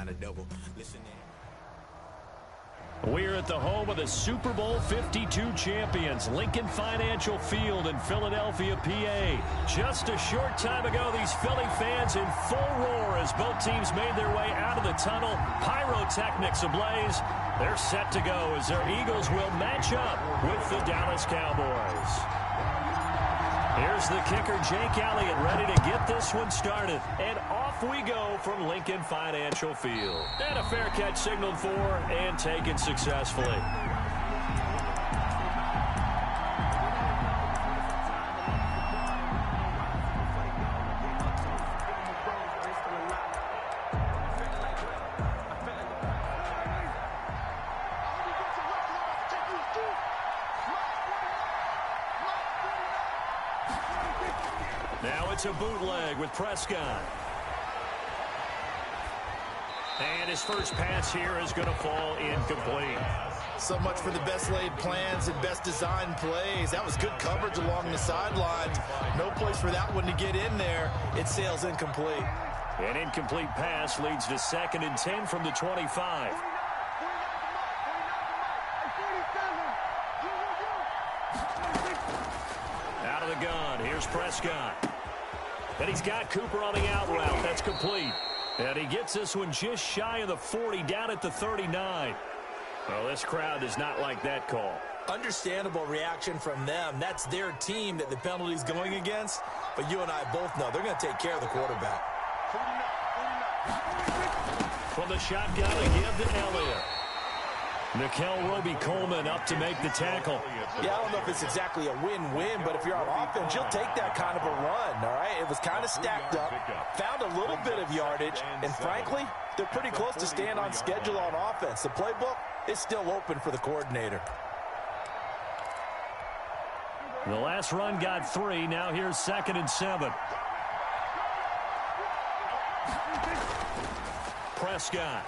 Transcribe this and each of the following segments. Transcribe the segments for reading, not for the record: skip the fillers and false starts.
kind of double. Listen in. We're at the home of the Super Bowl 52 champions, Lincoln Financial Field in Philadelphia, PA. Just a short time ago, these Philly fans in full roar as both teams made their way out of the tunnel. Pyrotechnics ablaze. They're set to go as their Eagles will match up with the Dallas Cowboys. Here's the kicker, Jake Elliott, ready to get this one started. And off we go from Lincoln Financial Field. And a fair catch signaled for and taken successfully. Now it's a bootleg with Prescott. And his first pass here is going to fall incomplete. So much for the best laid plans and best designed plays. That was good coverage along the sidelines. No place for that one to get in there. It sails incomplete. An incomplete pass leads to 2nd and 10 from the 25. Out of the gun, here's Prescott. And he's got Cooper on the out route. That's complete. And he gets this one just shy of the 40, down at the 39. Well, this crowd does not like that call. Understandable reaction from them. That's their team that the penalty's going against. But you and I both know they're going to take care of the quarterback. From the shotgun, a give to Elliott. Nickel Roby-Coleman up to make the tackle. Yeah, I don't know if it's exactly a win-win, but if you're on offense, you'll take that kind of a run, all right? It was kind of stacked up, found a little bit of yardage, and frankly, they're pretty close to staying on schedule on offense. The playbook is still open for the coordinator. The last run got 3. Now here's 2nd and 7. Prescott.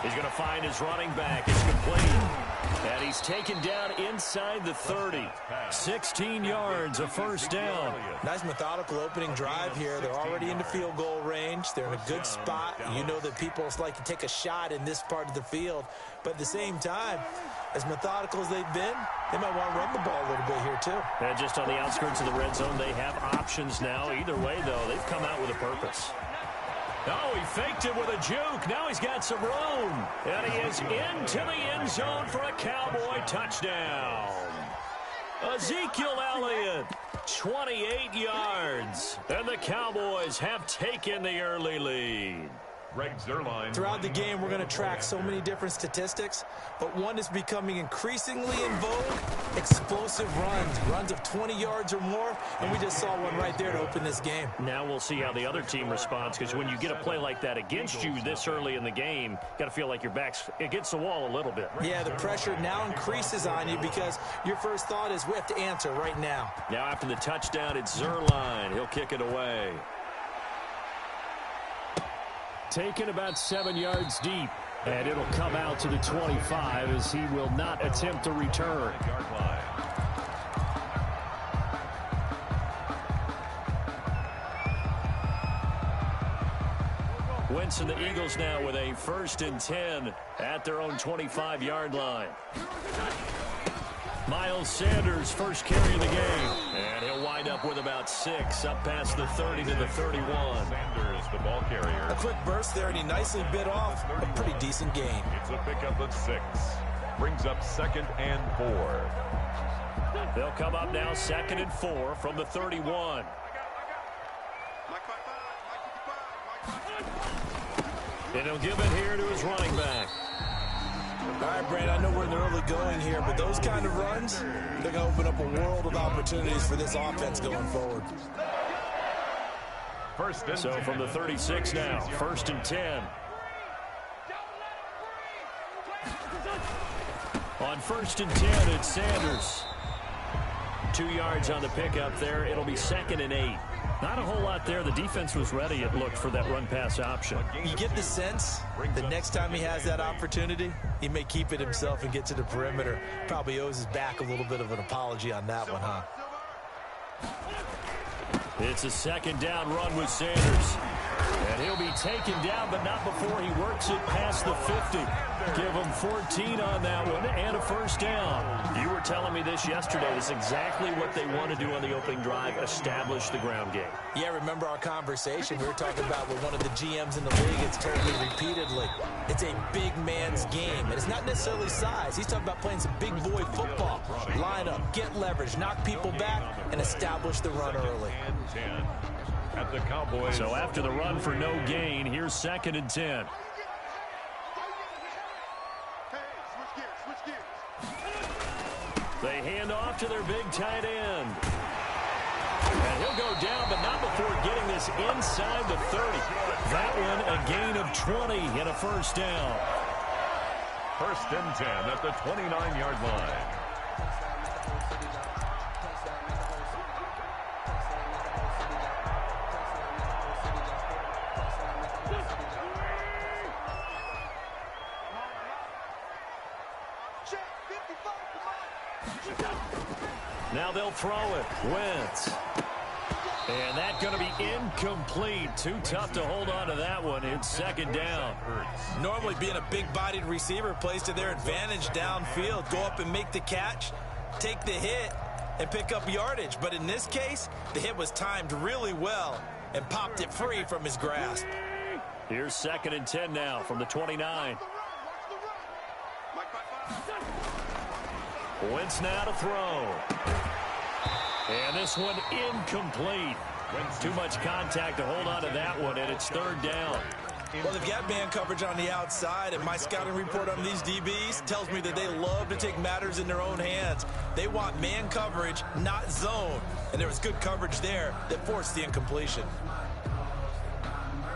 He's going to find his running back. It's complete. And he's taken down inside the 30. 16 yards, a first down. Nice methodical opening drive here. They're already into field goal range. They're in a good spot. You know that people like to take a shot in this part of the field. But at the same time, as methodical as they've been, they might want to run the ball a little bit here too. And just on the outskirts of the red zone, they have options now. Either way, though, they've come out with a purpose. Oh, he faked it with a juke. Now he's got some room. And he is into the end zone for a Cowboy touchdown. Ezekiel Elliott, 28 yards. And the Cowboys have taken the early lead. Throughout the game, we're going to track so many different statistics, but one is becoming increasingly in vogue: explosive runs of 20 yards or more, and we just saw one right there to open this game. Now we'll see how the other team responds, because when you get a play like that against you this early in the game, got to feel like your back's against the wall a little bit. Yeah, the pressure now increases on you because your first thought is we have to answer right now. Now after the touchdown, it's Zuerlein. He'll kick it away. Taken about 7 yards deep, and it'll come out to the 25 as he will not attempt to return. Wentz and the Eagles now with a 1st and 10 at their own 25-yard line. Miles Sanders, first carry of the game. And he'll wind up with about 6, up past the 30 to the 31. Sanders, the ball carrier. A quick burst there, and he nicely bit off a pretty decent gain. It's a pickup of 6. Brings up 2nd and 4. They'll come up now 2nd and 4 from the 31. And he'll give it here to his running back. All right, Brand, I know we're in the early going here, but those kind of runs, they're going to open up a world of opportunities for this offense going forward. So from the 36 now, 1st and 10. On 1st and 10, it's Sanders. 2 yards on the pickup there. It'll be 2nd and 8. Not a whole lot there. The defense was ready, it looked, for that run-pass option. You get the sense that next time he has that opportunity, he may keep it himself and get to the perimeter. Probably owes his back a little bit of an apology on that one, huh? It's a second down run with Sanders. And he'll be taken down, but not before he works it past the 50. Give him 14 on that one and a first down. You were telling me this yesterday. It's exactly what they want to do on the opening drive, establish the ground game. Yeah, remember our conversation? We were talking about with one of the GMs in the league. It's told me repeatedly, it's a big man's game. And it's not necessarily size. He's talking about playing some big boy football. Line up, get leverage, knock people back, and establish the run early. At the Cowboys. So after the run for no gain, here's 2nd and 10. They hand off to their big tight end. And he'll go down, but not before getting this inside the 30. That one a gain of 20 and a first down. 1st and 10 at the 29-yard line. Now they'll throw it. Wentz. And that's going to be incomplete. Too tough to hold on to that one. It's 2nd down. Normally being a big-bodied receiver plays to their advantage downfield. Go up and make the catch, take the hit, and pick up yardage. But in this case, the hit was timed really well and popped it free from his grasp. Here's 2nd and 10 now from the 29. Wentz now to throw. And this one incomplete. Too much contact to hold on to that one, and it's 3rd down. Well, they've got man coverage on the outside, and my scouting report on these DBs tells me that they love to take matters in their own hands. They want man coverage, not zone. And there was good coverage there that forced the incompletion.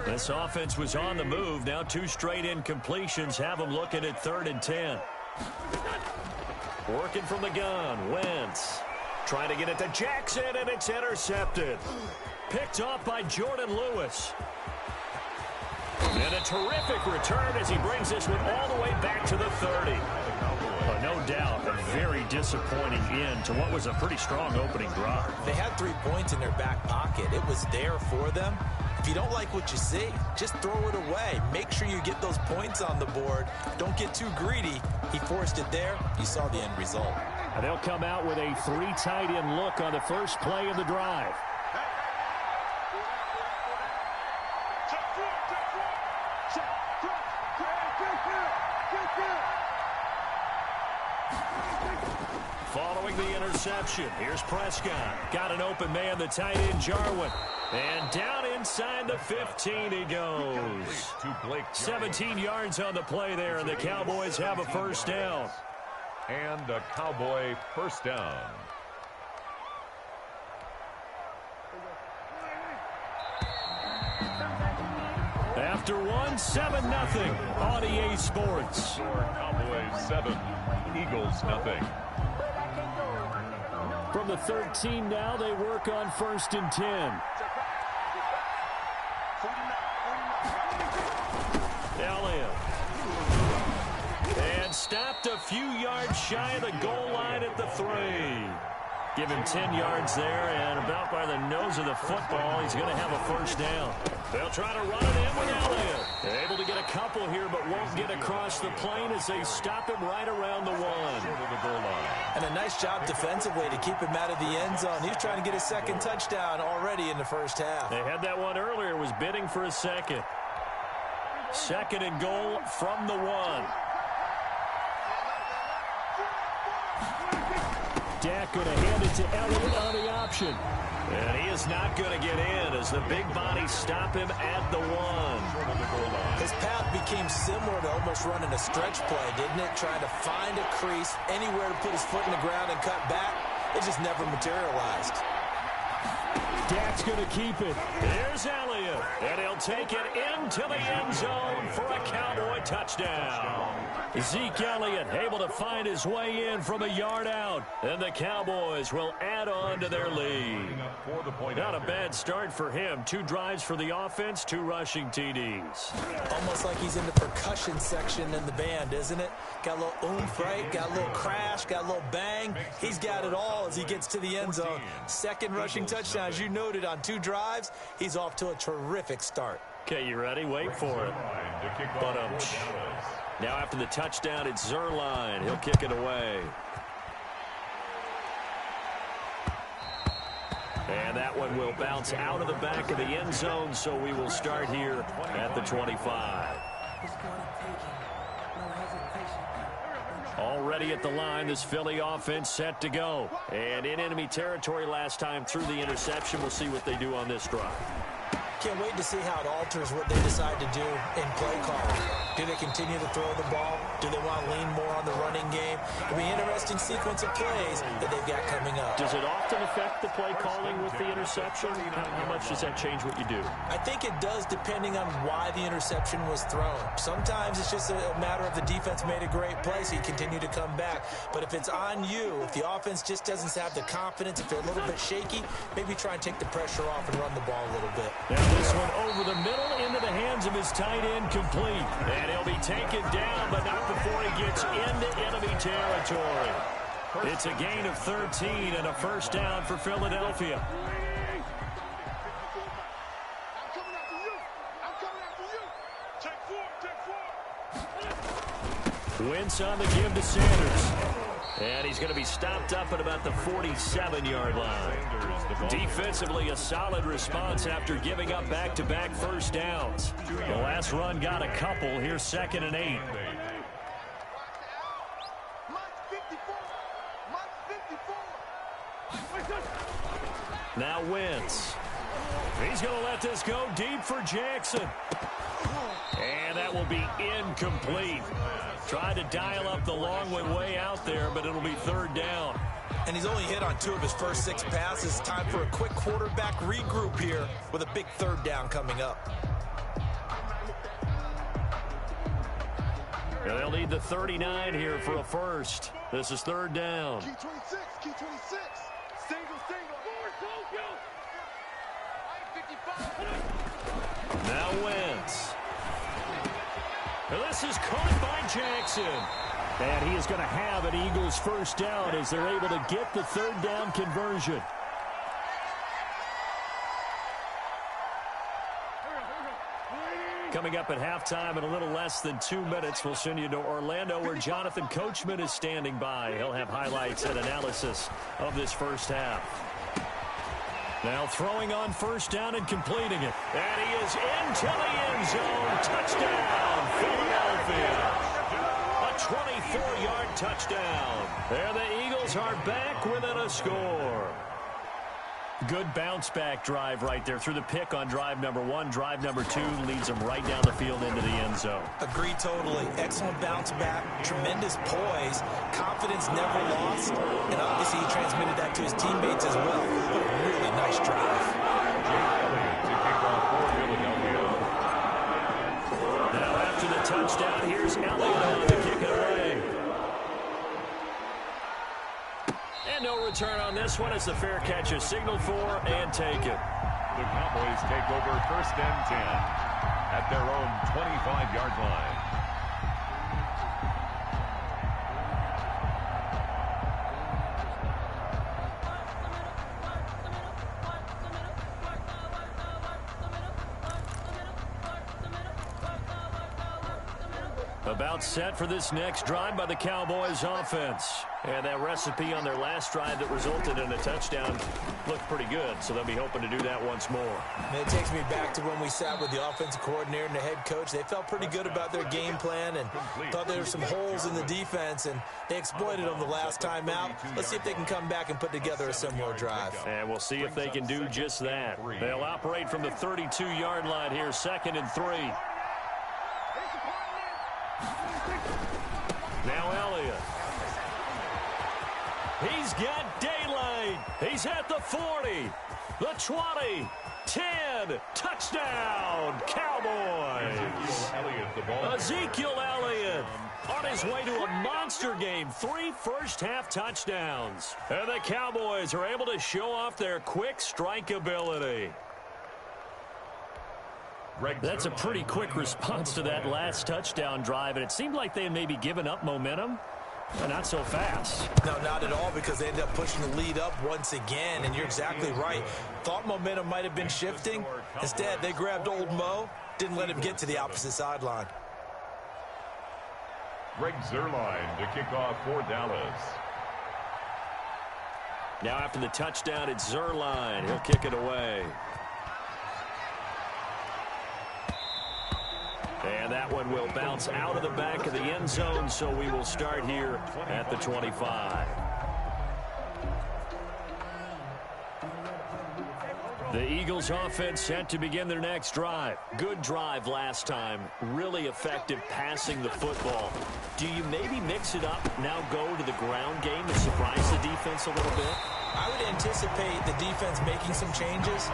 This offense was on the move. Now 2 straight incompletions have them looking at 3rd and 10. Working from the gun, Wentz. Trying to get it to Jackson, and it's intercepted. Picked off by Jordan Lewis. And a terrific return as he brings this one all the way back to the 30. No doubt, a very disappointing end to what was a pretty strong opening drive. They had 3 points in their back pocket. It was there for them. If you don't like what you see, just throw it away. Make sure you get those points on the board. Don't get too greedy. He forced it there. You saw the end result. And they'll come out with a 3 tight end look on the first play of the drive. Following the interception, here's Prescott. Got an open man, the tight end Jarwin. And down inside the 15 he goes. 17 yards on the play there, and the Cowboys have a first down. And a Cowboy first down. After one, 7-0 on EA Sports. Cowboys 7, Eagles nothing. From the 13 now, they work on 1st and 10. Elliott. And stopped a few yards shy of the goal line at the 3. Give him 10 yards there, and about by the nose of the football, he's going to have a first down. They'll try to run it in with Elliott. They're able to get a couple here, but won't get across the plane as they stop him right around the 1. And a nice job defensively to keep him out of the end zone. He's trying to get his 2nd touchdown already in the first half. They had that one earlier, was bidding for a 2nd. 2nd and goal from the 1. Dak going to hand it to Elliott on the option. And he is not going to get in as the big bodies stop him at the 1. His path became similar to almost running a stretch play, didn't it? Trying to find a crease, anywhere to put his foot in the ground and cut back. It just never materialized. Dak's going to keep it. Here's Elliott. Elliott. And he'll take it into the end zone for a Cowboy touchdown. Zeke Elliott able to find his way in from a yard out. And the Cowboys will add on to their lead. Not a bad start for him. 2 drives for the offense, 2 rushing TDs. Almost like he's in the percussion section in the band, isn't it? Got a little oomph, right? Got a little crash, got a little bang. He's got it all as he gets to the end zone. Second rushing touchdown, as you noted, on 2 drives. He's off to a terrific start. Okay, you ready? Wait for it. But now after the touchdown, it's Zerline. He'll kick it away. And that one will bounce out of the back of the end zone, so we will start here at the 25. Already at the line, this Philly offense set to go. And in enemy territory last time through the interception. We'll see what they do on this drive. Can't wait to see how it alters what they decide to do in play calling. Do they continue to throw the ball? Do they want to lean more on the running game? It'll be an interesting sequence of plays that they've got coming up. Does it often affect the play calling with the interception? How much does that change what you do? I think it does, depending on why the interception was thrown. Sometimes it's just a matter of the defense made a great play, so you continue to come back. But if it's on you, if the offense just doesn't have the confidence, if they're a little bit shaky, maybe try and take the pressure off and run the ball a little bit. Now this one over the middle into the hands of his tight end, complete. And he'll be taken down, but not before he gets into enemy territory. It's a gain of 13 and a first down for Philadelphia. Wentz on the give to Sanders. And he's going to be stopped up at about the 47-yard line. Defensively, a solid response after giving up back-to-back first downs. The last run got a couple. Here's 2nd and 8. Now Wentz. He's going to let this go deep for Jackson. And that will be incomplete. Tried to dial up the long way out there, but it'll be 3rd down. And he's only hit on 2 of his first 6 passes. Time for a quick quarterback regroup here with a big 3rd down coming up. And they'll need the 39 here for a first. This is 3rd down. Key 26, key 26. Single. Now Wentz. And this is caught by Jackson. And he is going to have an Eagles first down as they're able to get the 3rd down conversion. Coming up at halftime in a little less than 2 minutes, we'll send you to Orlando where Jonathan Coachman is standing by. He'll have highlights and analysis of this first half. Now throwing on first down and completing it. And he is into the end zone. Touchdown, Philadelphia. A 24-yard touchdown. And the Eagles are back within a score. Good bounce-back drive right there through the pick on drive number 1. Drive number 2 leads them right down the field into the end zone. Agree totally. Excellent bounce-back, tremendous poise, confidence never lost, and obviously he transmitted that to his teammates as well. What a really nice drive. Now after the touchdown, here's Elliott to kick it away. And no return on this one as the fair catch is signaled for and taken. The Cowboys take over 1st and 10 at their own 25-yard line. About set for this next drive by the Cowboys offense. And that recipe on their last drive that resulted in a touchdown looked pretty good, so they'll be hoping to do that once more. And it takes me back to when we sat with the offensive coordinator and the head coach. They felt pretty good about their game plan and thought there were some holes in the defense, and they exploited them the last time out. Let's see if they can come back and put together a similar drive. And we'll see if they can do just that. They'll operate from the 32-yard line here, 2nd and 3. Now Elliott. He's got daylight. He's at the 40, the 20, 10. Touchdown, Cowboys. Ezekiel Elliott on his way to a monster game. 3 first-half touchdowns. And the Cowboys are able to show off their quick strike ability. That's a pretty quick response to that last touchdown drive, and it seemed like they had maybe given up momentum. But not so fast. No, not at all, because they ended up pushing the lead up once again, and you're exactly right. Thought momentum might have been shifting. Instead, they grabbed old Mo, didn't let him get to the opposite sideline. Greg Zuerlein to kick off for Dallas. Now after the touchdown, it's Zuerlein. He'll kick it away. And that one will bounce out of the back of the end zone, so we will start here at the 25. The Eagles offense set to begin their next drive. Good drive last time. Really effective passing the football. Do you maybe mix it up, now go to the ground game to surprise the defense a little bit? I would anticipate the defense making some changes,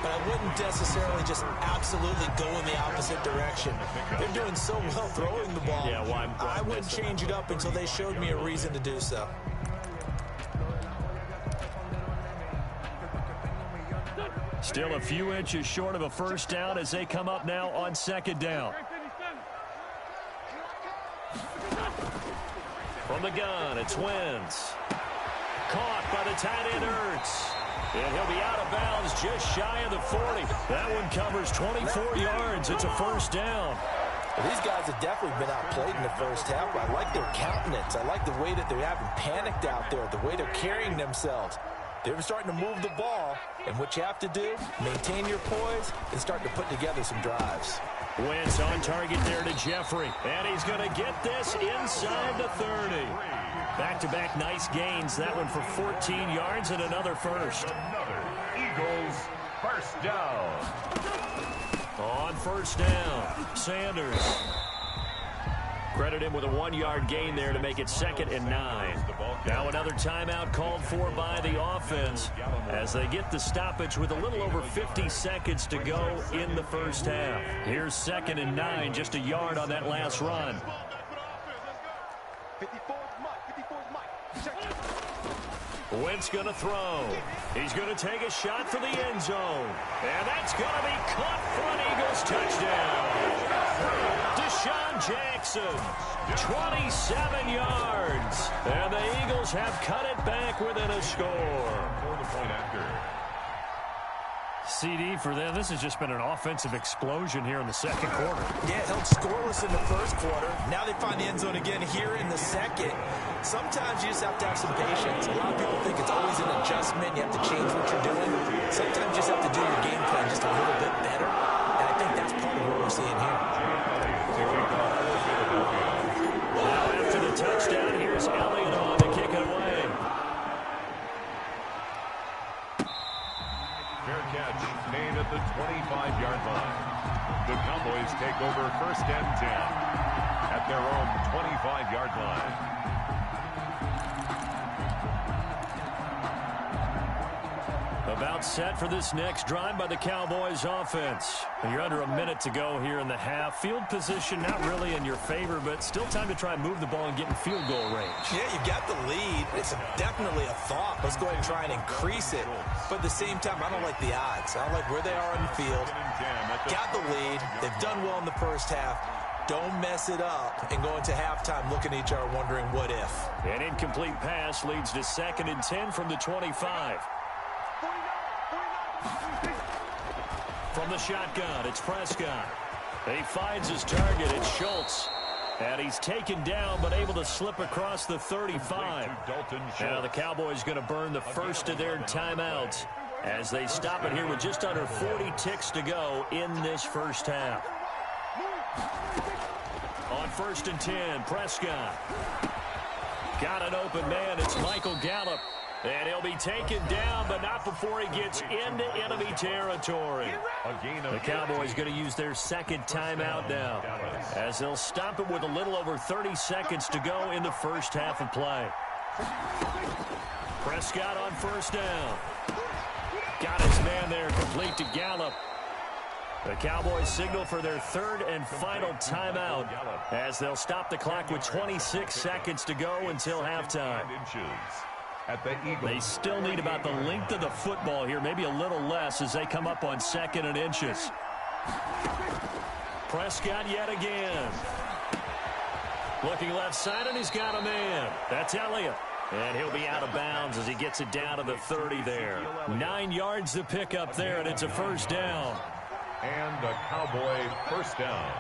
but I wouldn't necessarily just absolutely go in the opposite direction. They're doing so well throwing the ball. Yeah, why I wouldn't change it up until they showed me a reason to do so. Still a few inches short of a first down as they come up now on second down. From the gun, it's Wentz. Caught by the tight end, Ertz. And he'll be out of bounds just shy of the 40. That one covers 24 yards. It's a first down. Well, these guys have definitely been outplayed in the first half. I like their countenance. I like the way that they haven't panicked out there, the way they're carrying themselves. They're starting to move the ball, and what you have to do, maintain your poise and start to put together some drives. Wentz on target there to Jeffrey, and he's going to get this inside the 30. Back-to-back nice gains. That one for 14 yards and another first. Another Eagles first down. On first down, Sanders. Credit him with a 1-yard gain there to make it 2nd and 9. Now another timeout called for by the offense as they get the stoppage with a little over 50 seconds to go in the first half. Here's 2nd and 9, just a yard on that last run. Wentz going to throw. He's going to take a shot for the end zone. And that's going to be caught for an Eagles touchdown. Deshaun Jackson, 27 yards. And the Eagles have cut it back within a score. For the point after. CD for them. This has just been an offensive explosion here in the second quarter. Yeah, held scoreless in the first quarter. Now they find the end zone again here in the second. Sometimes you just have to have some patience. A lot of people think it's always an adjustment. You have to change what you're doing. Sometimes you just have to do your game plan just a little bit better. And I think that's part of what we're seeing here. Now after the touchdown, here's Elliott on to kick it away. Fair catch made at the 25-yard line. The Cowboys take over 1st and 10 at their own 25-yard line. About set for this next drive by the Cowboys offense. You're under a minute to go here in the half. Field position not really in your favor, but still time to try and move the ball and get in field goal range. Yeah, you've got the lead. It's definitely a thought. Let's go ahead and try and increase it. But at the same time, I don't like the odds. I don't like where they are on the field. Got the lead. They've done well in the first half. Don't mess it up and go into halftime looking at each other wondering what if. An incomplete pass leads to 2nd and 10 from the 25. From the shotgun, it's Prescott. He finds his target. It's Schultz. And he's taken down, but able to slip across the 35. Now the Cowboys going to burn the first of their timeouts as they stop it here with just under 40 ticks to go in this first half. On 1st and 10, Prescott. Got an open man. It's Michael Gallup. And he'll be taken down, but not before he gets into enemy territory. The Cowboys going to use their 2nd timeout now as they'll stop it with a little over 30 seconds to go in the first half of play. Prescott on first down. Got his man there, complete to Gallup. The Cowboys signal for their third and final timeout as they'll stop the clock with 26 seconds to go until halftime. They still need about the length of the football here, maybe a little less as they come up on 2nd and inches. Prescott yet again. Looking left side, and he's got a man. That's Elliott. And he'll be out of bounds as he gets it down to the 30 there. 9 yards to pick up there, and it's a first down. And a Cowboy first down.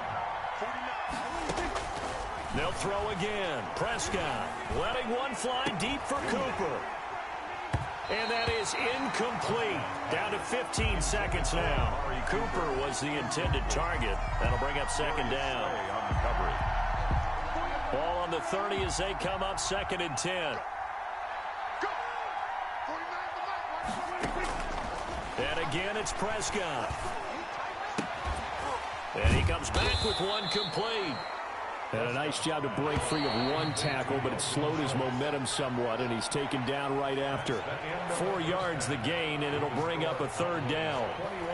They'll throw again. Prescott letting one fly deep for Cooper. And that is incomplete. Down to 15 seconds now. Cooper was the intended target. That'll bring up 2nd down. Ball on the 30 as they come up 2nd and 10. And again, it's Prescott. And he comes back with one complete. And a nice job to break free of one tackle, but it slowed his momentum somewhat, and he's taken down right after. 4 yards the gain, and it'll bring up a 3rd down.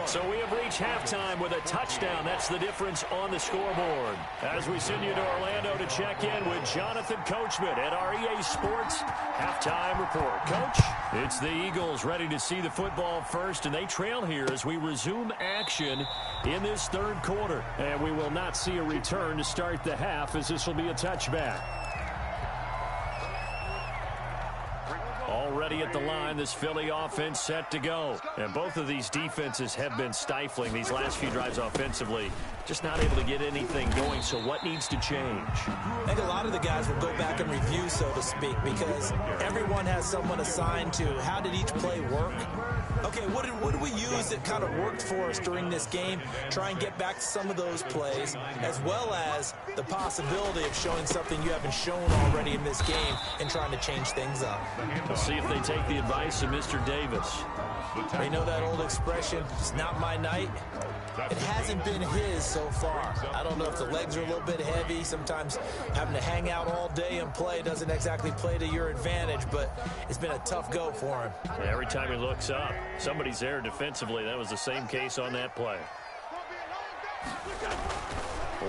So we have reached halftime with a touchdown. That's the difference on the scoreboard. As we send you to Orlando to check in with Jonathan Coachman at our EA Sports Halftime Report. Coach, it's the Eagles ready to see the football first, and they trail here as we resume action in this 3rd quarter. And we will not see a return to start the half, as this will be a touchback. Already at the line, this Philly offense set to go. And both of these defenses have been stifling these last few drives offensively. Just not able to get anything going, so what needs to change? I think a lot of the guys will go back and review, so to speak, because everyone has someone assigned to how did each play work. Okay, what did we use that kind of worked for us during this game? Try and get back to some of those plays, as well as the possibility of showing something you haven't shown already in this game and trying to change things up. We'll see if they take the advice of Mr. Davis. You know that old expression, it's not my night? It hasn't been his so far. I don't know if the legs are a little bit heavy. Sometimes having to hang out all day and play doesn't exactly play to your advantage, but it's been a tough go for him. Yeah, every time he looks up, somebody's there defensively. That was the same case on that play.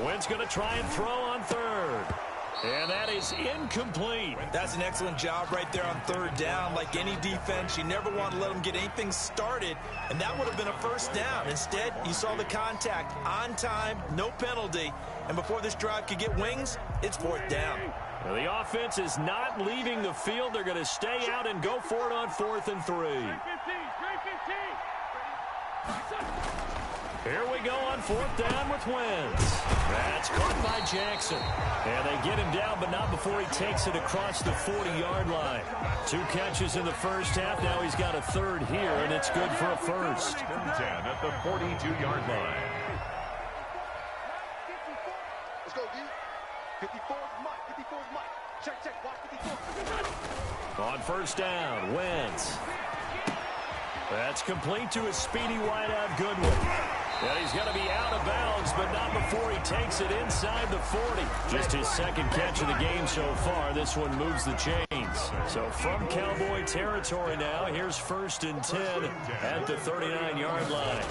Wentz going to try and throw on 3rd. And that is incomplete. That's an excellent job right there on 3rd down. Like any defense, you never want to let them get anything started, and that would have been a first down. Instead, you saw the contact on time, no penalty, and before this drive could get wings, it's 4th down. Well, the offense is not leaving the field. They're going to stay out and go for it on 4th and 3. Here we go on 4th down with Wentz. That's caught by Jackson. And they get him down, but not before he takes it across the 40-yard line. 2 catches in the first half. Now he's got a 3rd here, and it's good for a first. 10 at the 42-yard line. Let's go, D. 54's Mike. 54's Mike. Check. Watch 54. On first down, Wentz. That's complete to his speedy wideout Goodwin. And he's going to be out of bounds, but not before he takes it inside the 40. Just his 2nd catch of the game so far. This one moves the chains. So from Cowboy territory now, here's 1st and 10 at the 39-yard line.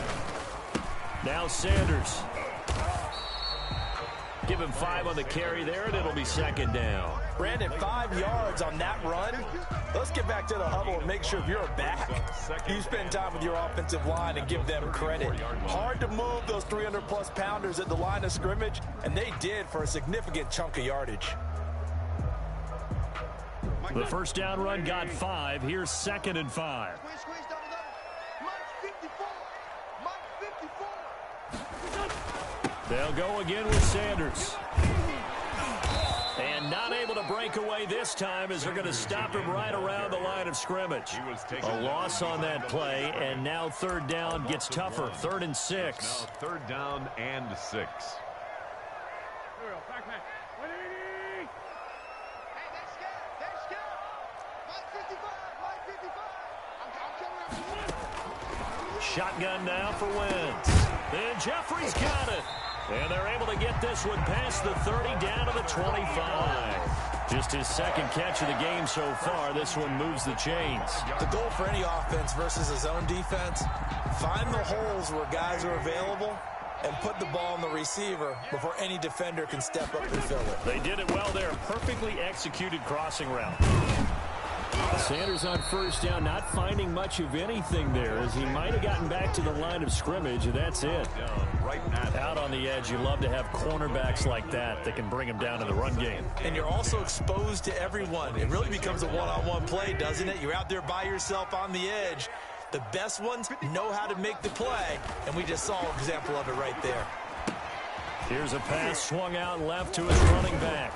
Now Sanders. Give him 5 on the carry there, and it'll be 2nd down. Brandon, 5 yards on that run. Let's get back to the huddle and make sure if you're a back, you spend time with your offensive line and give them credit. Hard to move those 300-plus pounders at the line of scrimmage, and they did for a significant chunk of yardage. The first down run got 5. Here's 2nd and 5. They'll go again with Sanders. And not able to break away this time as they're going to stop him right around the line of scrimmage. A loss on that play, and now 3rd down gets tougher. 3rd and 6. Now 3rd down and 6. Shotgun now for Wentz. And Jeffrey's got it. And they're able to get this one past the 30 down to the 25. Just his second catch of the game so far. This one moves the chains. The goal for any offense versus a zone defense, find the holes where guys are available and put the ball on the receiver before any defender can step up and fill it. They did it well there. Perfectly executed crossing route. Sanders on first down, not finding much of anything there, as he might have gotten back to the line of scrimmage, and that's it. Out on the edge, you love to have cornerbacks like that can bring him down in the run game. And you're also exposed to everyone. It really becomes a one-on-one play, doesn't it? You're out there by yourself on the edge. The best ones know how to make the play, and we just saw an example of it right there. Here's a pass swung out left to his running back.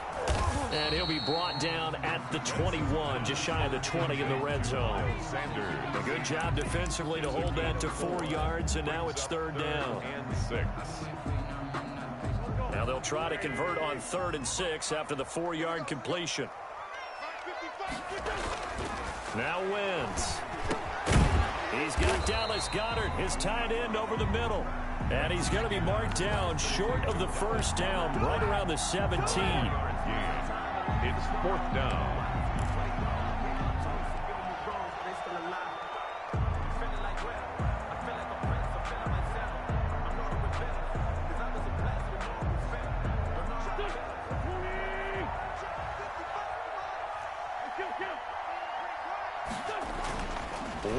And he'll be brought down at the 21, just shy of the 20 in the red zone. A good job defensively to hold that to 4 yards, and now it's third down. Now they'll try to convert on 3rd and 6 after the 4-yard completion. Now Wentz. He's got Dallas Goedert, his tight end, over the middle. And he's going to be marked down short of the first down, right around the 17. It's 4th down.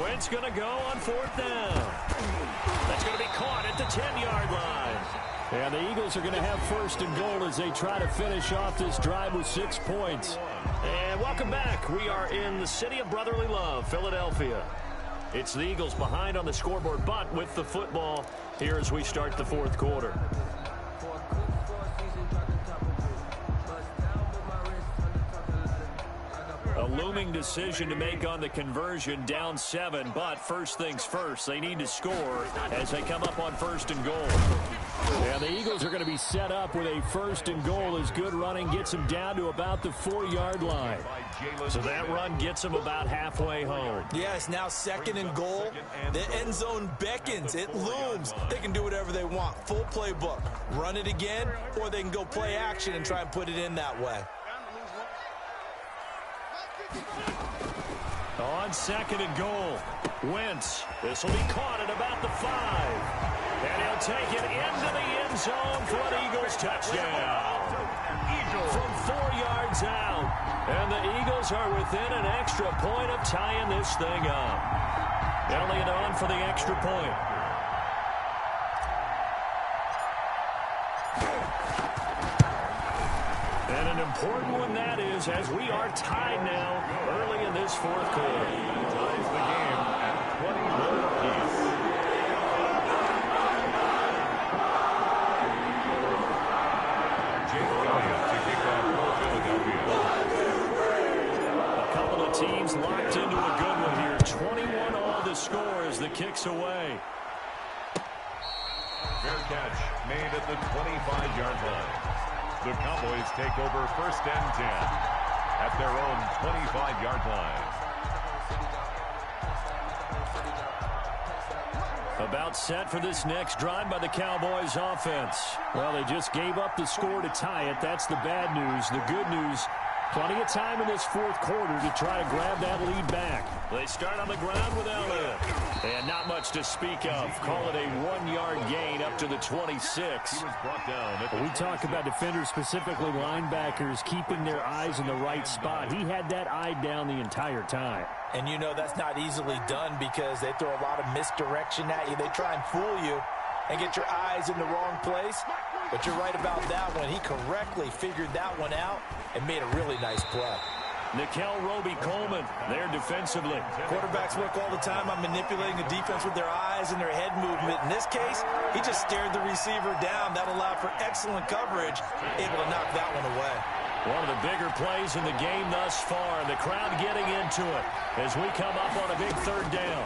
Wentz going to go on 4th down. That's going to be caught at the 10-yard line. And the Eagles are going to have 1st and goal as they try to finish off this drive with 6 points. And welcome back. We are in the city of brotherly love, Philadelphia. It's the Eagles behind on the scoreboard, but with the football here as we start the 4th quarter. A looming decision to make on the conversion, down 7, but first things first, they need to score as they come up on 1st and goal. And the Eagles are going to be set up with a 1st and goal as good running gets them down to about the 4-yard line. So that run gets them about halfway home. Yes, now 2nd and goal. The end zone beckons. It looms. They can do whatever they want. Full playbook. Run it again, or they can go play action and try and put it in that way. On 2nd and goal, Wentz. This will be caught at about the 5. And he'll take it into the end zone for an Eagles touchdown. From 4 yards out. And the Eagles are within an extra point of tying this thing up. Elliott on for the extra point. And an important one that is, as we are tied now early in this 4th quarter. Ties the game at 21 apiece. Jake Elliott to kick off for Philadelphia. A couple of teams locked into a good one here. 21 all the score as the kick's away. Fair catch made at the 25-yard line. The Cowboys take over 1st and 10 at their own 25-yard line. About set for this next drive by the Cowboys offense. Well, they just gave up the score to tie it. That's the bad news. The good news, plenty of time in this 4th quarter to try to grab that lead back. They start on the ground with Elliott. And not much to speak of. Call it a 1-yard gain up to the 26. He was brought down. We talk about defenders, specifically linebackers, keeping their eyes in the right spot. He had that eye down the entire time. And you know that's not easily done because they throw a lot of misdirection at you. They try and fool you and get your eyes in the wrong place. But you're right about that one. He correctly figured that one out and made a really nice play. Nickel Roby-Coleman there defensively. Quarterbacks work all the time on manipulating the defense with their eyes and their head movement. In this case, he just stared the receiver down. That allowed for excellent coverage, able to knock that one away. One of the bigger plays in the game thus far. The crowd getting into it as we come up on a big 3rd down.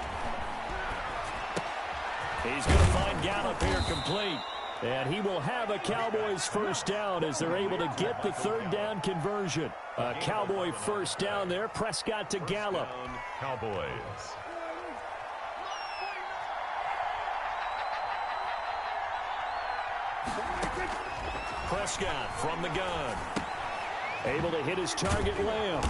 He's going to find Gallup here complete. And he will have a Cowboys 1st down as they're able to get the 3rd down conversion. A Cowboy 1st down there. Prescott to Gallup. Cowboys. Prescott from the gun. Able to hit his target, Lamb.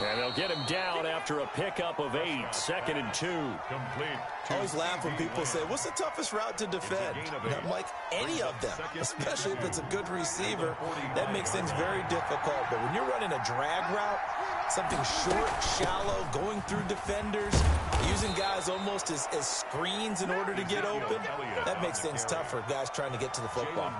And they'll get him down after a pickup of 8. 2nd and 2. Complete. I always laugh when people say, what's the toughest route to defend? And I'm like, any of them, especially if it's a good receiver. That makes things very difficult. But when you're running a drag route, something short, shallow, going through defenders, using guys almost as screens in order to get open, that makes things tough for guys trying to get to the football.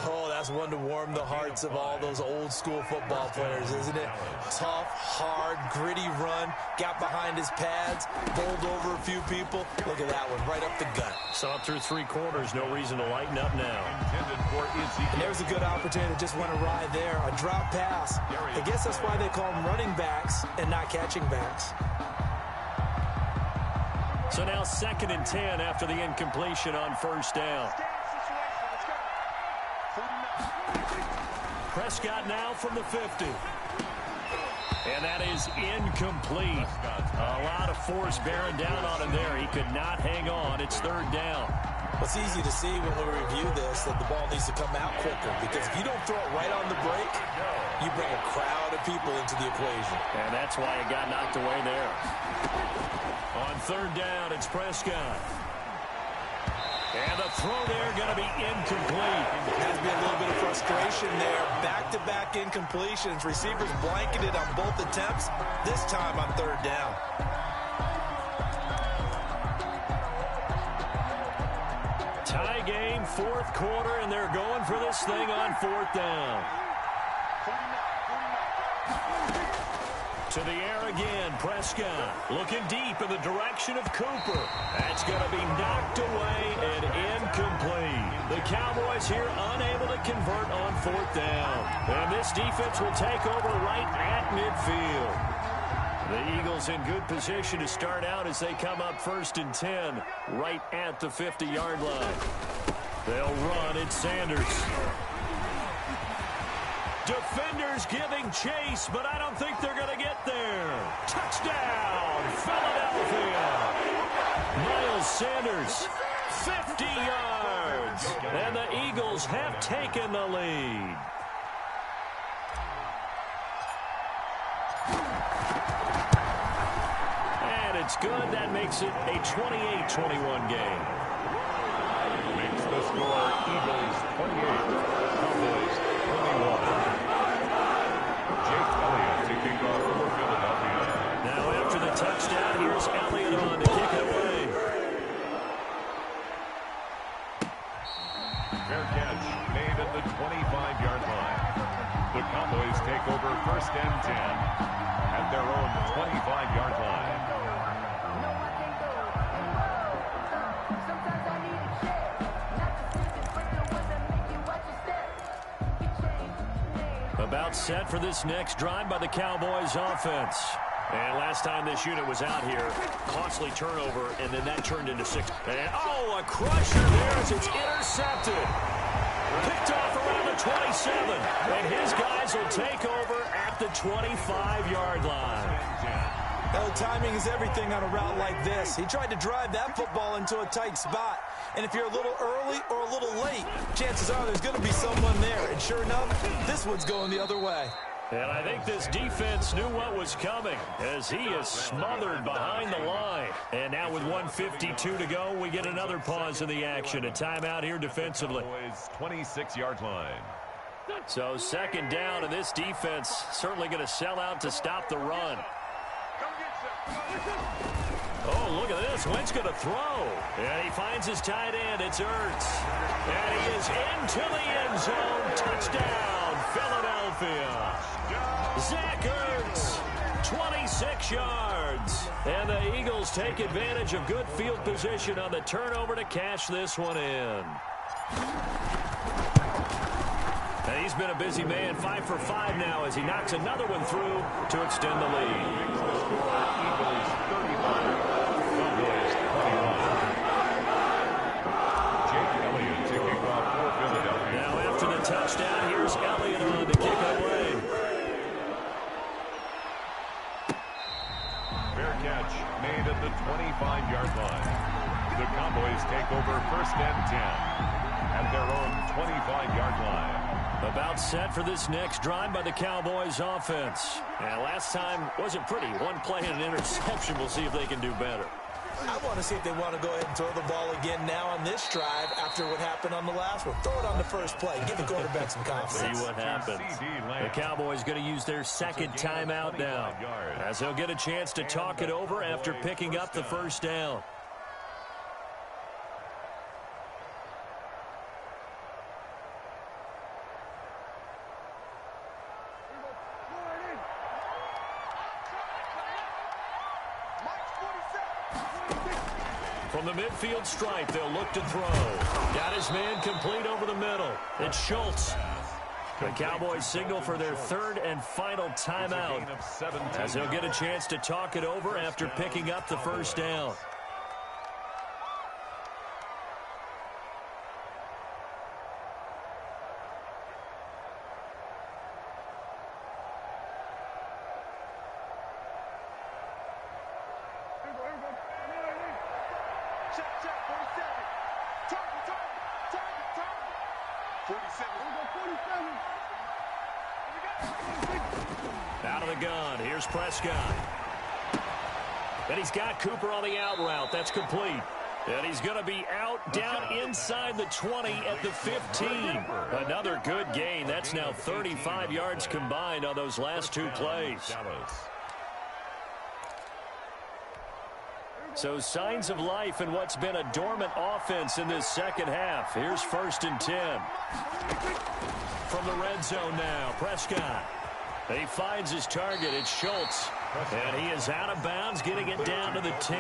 Oh, that's one to warm the hearts of all those old school football players, isn't it? Tough, hard, gritty run, got behind his pads, bowled over a few people. Look at that one, right up the gut. Saw it through 3 quarters, no reason to lighten up now. And there's a good opportunity that just went awry there, a drop pass. I guess that's why they call them running backs and not catching backs. So now 2nd and 10 after the incompletion on 1st down. Prescott now from the 50. And that is incomplete. A lot of force bearing down on him there. He could not hang on. It's 3rd down. It's easy to see when we review this that the ball needs to come out quicker, because if you don't throw it right on the break, you bring a crowd of people into the equation. And that's why it got knocked away there. On 3rd down, it's Prescott. And the throw there going to be incomplete. Has to be a little bit of frustration there. Back-to-back incompletions. Receivers blanketed on both attempts, this time on 3rd down. Tie game, 4th quarter, and they're going for this thing on 4th down. To the air again, Prescott looking deep in the direction of Cooper. That's going to be knocked away and incomplete. The Cowboys here unable to convert on 4th down. And this defense will take over right at midfield. The Eagles in good position to start out as they come up 1st and 10 right at the 50-yard line. They'll run. It's Sanders. Defenders giving chase, but I don't think they're going to get there. Touchdown, Philadelphia. Miles Sanders, 50 yards. And the Eagles have taken the lead. And it's good. That makes it a 28-21 game. Makes the score Eagles 28, Cowboys 21. Now after the touchdown, here's Elliott on to kick it away. Fair catch made at the 25-yard line. The Cowboys take over 1st and 10 at their own 25-yard line. About set for this next drive by the Cowboys offense. And last time this unit was out here, costly turnover, and then that turned into 6. And, oh, a crusher there as it's intercepted. Picked off around the 27. And his guys will take over at the 25-yard line. Well, timing is everything on a route like this. He tried to drive that football into a tight spot. And if you're a little early or a little late, chances are there's going to be someone there. And sure enough, this one's going the other way. And I think this defense knew what was coming as he is smothered behind the line. And now with 1:52 to go, we get another pause in the action. A timeout here defensively. 26-yard line. So 2nd down, and this defense certainly going to sell out to stop the run. Oh, look at this. Wentz going to throw. And he finds his tight end. It's Ertz. And he is into the end zone. Touchdown, Philadelphia. Zach Ertz, 26 yards. And the Eagles take advantage of good field position on the turnover to cash this one in. And he's been a busy man, 5 for 5 now as he knocks another one through to extend the lead. Eagles 35, Cowboys 21. Jake Elliott to kick off for Philadelphia. Now after the touchdown, here's Elliott on to kick it away. Fair catch made at the 25-yard line. The Cowboys take over 1st and 10 at their own 25-yard line. About set for this next drive by the Cowboys offense. And last time wasn't pretty. One play and an interception. We'll see if they can do better. I want to see if they want to go ahead and throw the ball again now on this drive after what happened on the last one. Throw it on the first play. Give the quarterback some confidence. See what happens. The Cowboys going to use their second timeout now, as they'll get a chance to talk it over after picking up the first down. From the midfield stripe, they'll look to throw. Got his man complete over the middle. It's Schultz. The Cowboys signal for their third and final timeout, as they'll get a chance to talk it over after picking up the first down. Out of the gun, here's Prescott. And he's got Cooper on the out route. That's complete. And he's going to be out down inside the 20 at the 15. Another good gain. That's now 35 yards combined on those last two plays. So signs of life in what's been a dormant offense in this second half. Here's 1st and 10. From the red zone now, Prescott. He finds his target. It's Schultz. And he is out of bounds, getting it down to the 10.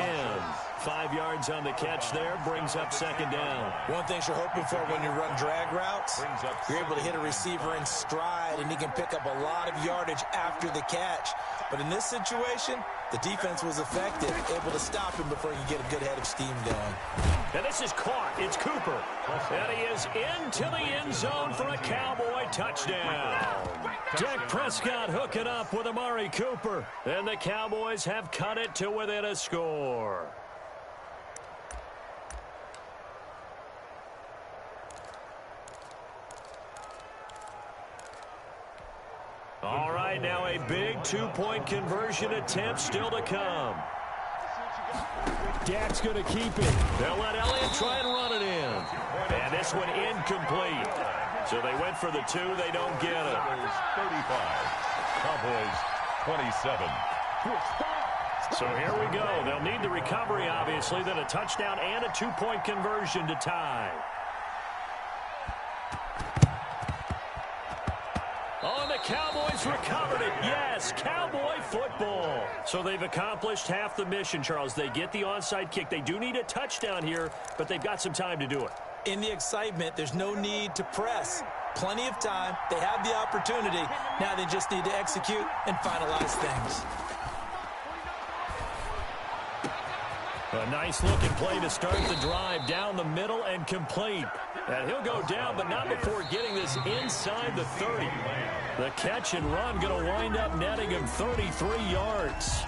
5 yards on the catch there, brings up second down. One thing you're hoping for when you run drag routes, you're able to hit a receiver in stride, and he can pick up a lot of yardage after the catch. But in this situation, the defense was effective, able to stop him before he could get a good head of steam going. And this is caught. It's Cooper. And he is into the end zone for a Cowboy touchdown. Dak Prescott hooking up with Amari Cooper. And the Cowboys have cut it to within a score. All right, now a big two-point conversion attempt still to come. Dak's going to keep it. They'll let Elliott try and run it in. And this one incomplete. So they went for the two. They don't get it. 35. Cowboys 27. So here we go. They'll need the recovery, obviously, then a touchdown and a two-point conversion to tie. Oh, and the Cowboys recovered it. Yes, Cowboy football. So they've accomplished half the mission, Charles. They get the onside kick. They do need a touchdown here, but they've got some time to do it. In the excitement, there's no need to press. Plenty of time. They have the opportunity. Now they just need to execute and finalize things. A nice-looking play to start the drive down the middle and complete. And he'll go down, but not before getting this inside the 30. The catch and run going to wind up netting him 33 yards.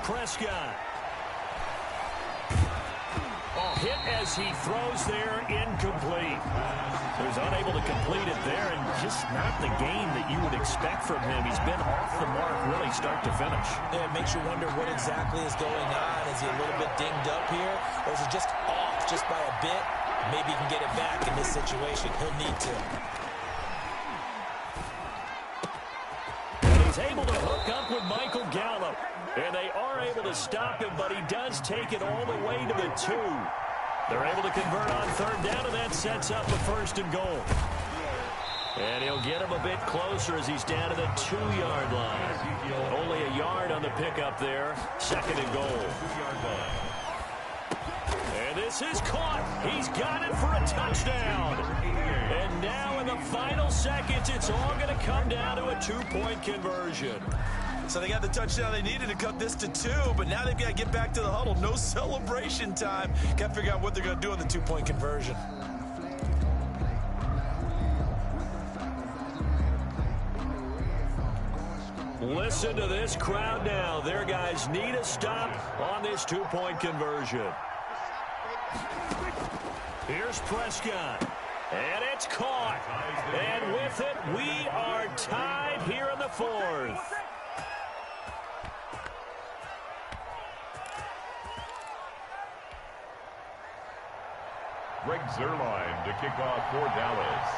Prescott. Hit as he throws there, incomplete. He was unable to complete it there, and just not the game that you would expect from him. He's been off the mark really start to finish. Yeah, it makes you wonder what exactly is going on. Is he a little bit dinged up here, or is he just off just by a bit? Maybe he can get it back in this situation. He'll need to. And he's able to hook up with Michael Gallup. And they are able to stop him, but he does take it all the way to the 2. They're able to convert on third down, and that sets up a 1st and goal. And he'll get him a bit closer as he's down to the 2-yard line. Only a yard on the pickup there. 2nd and goal. And this is caught. He's got it for a touchdown. And now in the final seconds, it's all going to come down to a 2-point conversion. So they got the touchdown they needed to cut this to 2, but now they've got to get back to the huddle. No celebration time. Got to figure out what they're going to do on the 2-point conversion. Listen to this crowd now. Their guys need a stop on this two-point conversion. Here's Prescott. And it's caught. And with it, we are tied here in the fourth. Greg Zuerlein to kick off for Dallas.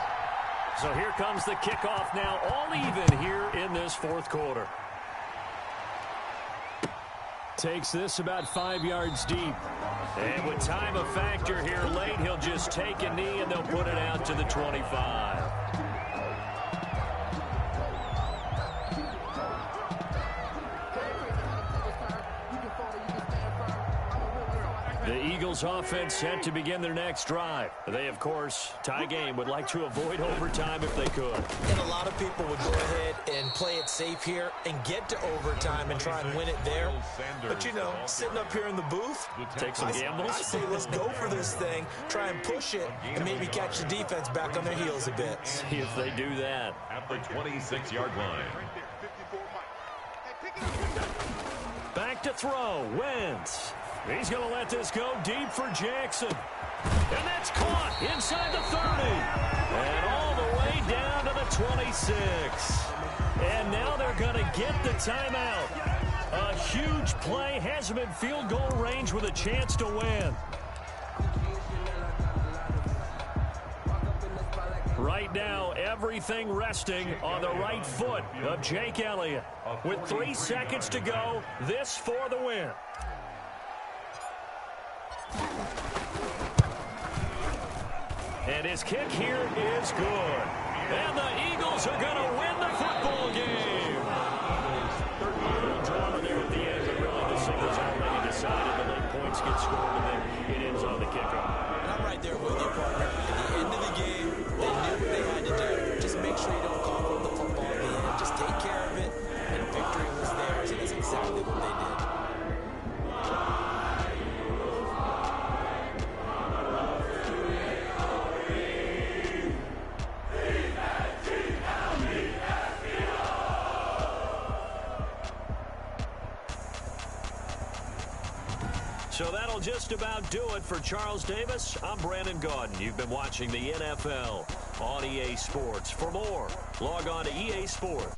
So here comes the kickoff now, all even here in this fourth quarter. Takes this about 5 yards deep. And with time a factor here late, he'll just take a knee and they'll put it out to the 25. The Eagles offense set to begin their next drive. They, of course, tie game, would like to avoid overtime if they could. And a lot of people would go ahead and play it safe here and get to overtime and try and win it there. But, you know, sitting up here in the booth, take some gambles. I say let's go for this thing, try and push it, and maybe catch the defense back on their heels a bit. See if they do that. At the 26-yard line. Back to throw. Wentz. He's going to let this go deep for Jackson. And that's caught inside the 30. And all the way down to the 26. And now they're going to get the timeout. A huge play has him in field goal range with a chance to win. Right now, everything resting on the right foot of Jake Elliott. With 3 seconds to go, this for the win. And his kick here is good. And the Eagles are going to win the football game. Drama there at the end, but really the signal's already decided. The late points get scored, and then it ends on the kickoff. And I'm right there with you, partner. At the end of the game, they knew what they had to do. Just make sure you don't cough up the football at the end. Just take care of it, and victory was theirs, and that's exactly what they did. So that'll just about do it for Charles Davis. I'm Brandon Gaudin. You've been watching the NFL on EA Sports. For more, log on to EA Sports.